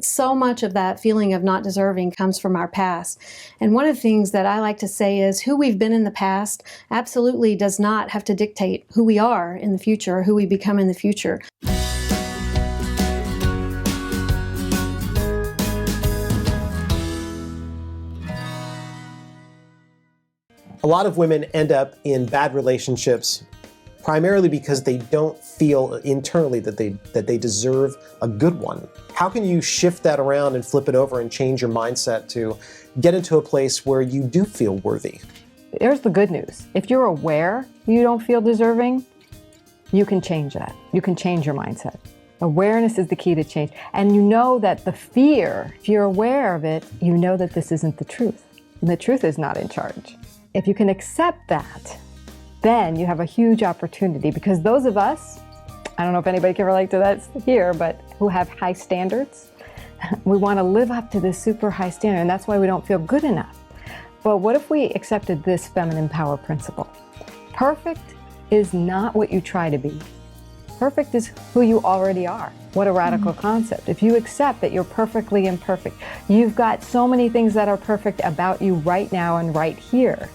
So much of that feeling of not deserving comes from our past. And one of the things that I like to say is who we've been in the past absolutely does not have to dictate who we are in the future, or who we become in the future. A lot of women end up in bad relationships primarily because they don't feel internally that they deserve a good one. How can you shift that around and flip it over and change your mindset to get into a place where you do feel worthy? Here's the good news. If you're aware you don't feel deserving, you can change that. You can change your mindset. Awareness is the key to change. And you know that the fear, if you're aware of it, you know that this isn't the truth. And the truth is not in charge. If you can accept that, then you have a huge opportunity, because those of us, I don't know if anybody can relate to that here, but who have high standards, we want to live up to this super high standard, and that's why we don't feel good enough. But what if we accepted this feminine power principle? Perfect is not what you try to be. Perfect is who you already are. What a radical concept. If you accept that you're perfectly imperfect, you've got so many things that are perfect about you right now and right here,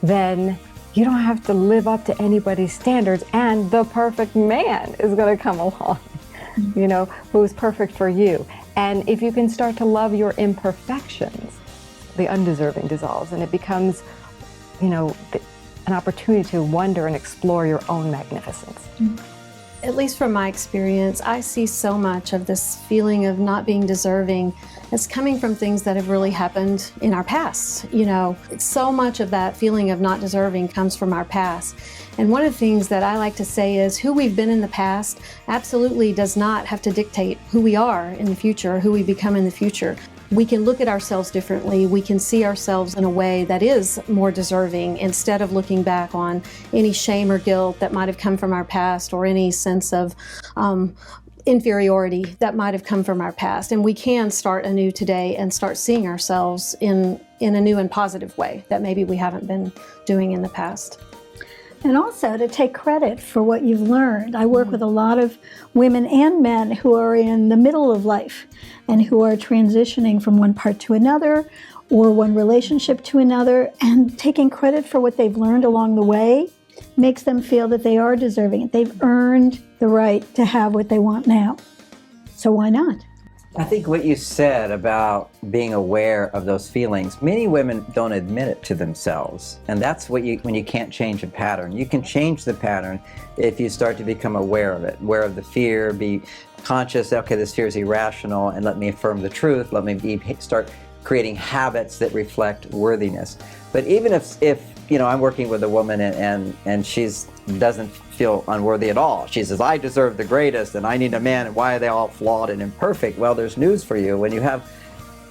then you don't have to live up to anybody's standards, and the perfect man is going to come along, who's perfect for you. And if you can start to love your imperfections, the undeserving dissolves, and it becomes, an opportunity to wonder and explore your own magnificence. At least from my experience, I see so much of this feeling of not being deserving as coming from things that have really happened in our past. So much of that feeling of not deserving comes from our past. And one of the things that I like to say is who we've been in the past absolutely does not have to dictate who we are in the future, or who we become in the future. We can look at ourselves differently. We can see ourselves in a way that is more deserving, instead of looking back on any shame or guilt that might have come from our past, or any sense of inferiority that might have come from our past. And we can start anew today and start seeing ourselves in a new and positive way that maybe we haven't been doing in the past. And also to take credit for what you've learned. I work with a lot of women and men who are in the middle of life and who are transitioning from one part to another, or one relationship to another, and taking credit for what they've learned along the way makes them feel that they are deserving. They've earned the right to have what they want now. So why not? I think what you said about being aware of those feelings, many women don't admit it to themselves. And that's when you can't change a pattern. You can change the pattern if you start to become aware of it, aware of the fear, be conscious, okay, this fear is irrational, and let me affirm the truth, let me start creating habits that reflect worthiness. But even if I'm working with a woman and she's doesn't feel unworthy at all. She says, I deserve the greatest and I need a man, and why are they all flawed and imperfect? Well, there's news for you. When you have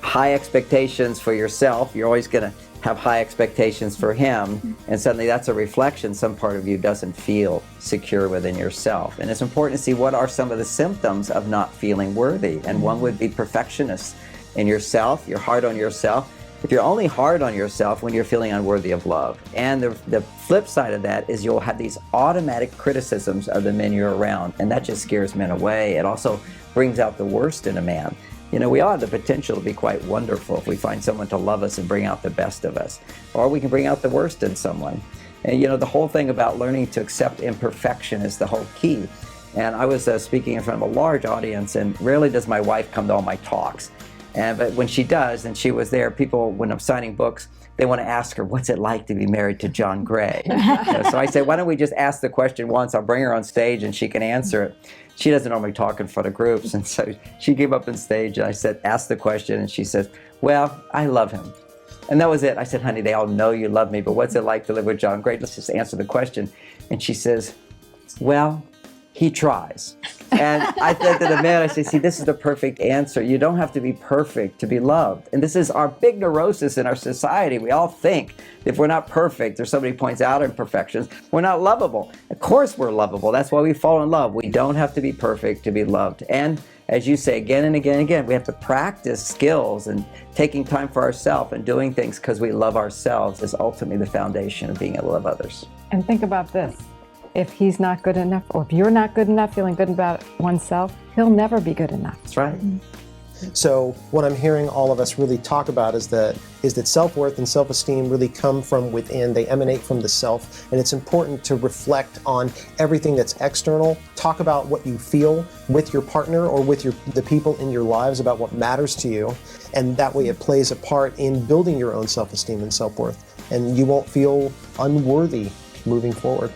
high expectations for yourself, you're always going to have high expectations for him, and suddenly that's a reflection. Some part of you doesn't feel secure within yourself. And it's important to see what are some of the symptoms of not feeling worthy. And one would be perfectionist in yourself. You're hard on yourself. If you're only hard on yourself when you're feeling unworthy of love. And the flip side of that is you'll have these automatic criticisms of the men you're around, and that just scares men away. It also brings out the worst in a man. We all have the potential to be quite wonderful if we find someone to love us and bring out the best of us. Or we can bring out the worst in someone. And the whole thing about learning to accept imperfection is the whole key. And I was speaking in front of a large audience, and rarely does my wife come to all my talks. But when she does, and she was there, people, when I'm signing books, they want to ask her, what's it like to be married to John Gray? So I said, why don't we just ask the question once? I'll bring her on stage and she can answer it. She doesn't normally talk in front of groups. And so she came up on stage and I said, ask the question. And she says, well, I love him. And that was it. I said, honey, they all know you love me, but what's it like to live with John Gray? Let's just answer the question. And she says, well, he tries. And I said to the man, I said, see, this is the perfect answer. You don't have to be perfect to be loved. And this is our big neurosis in our society. We all think if we're not perfect, or somebody points out imperfections, we're not lovable. Of course we're lovable. That's why we fall in love. We don't have to be perfect to be loved. And as you say again and again and again, we have to practice skills, and taking time for ourselves and doing things because we love ourselves is ultimately the foundation of being able to love others. And think about this. If he's not good enough, or if you're not good enough, feeling good about oneself, he'll never be good enough. That's right. So what I'm hearing all of us really talk about is that self-worth and self-esteem really come from within. They emanate from the self, and it's important to reflect on everything that's external. Talk about what you feel with your partner or with the people in your lives about what matters to you, and that way it plays a part in building your own self-esteem and self-worth, and you won't feel unworthy moving forward.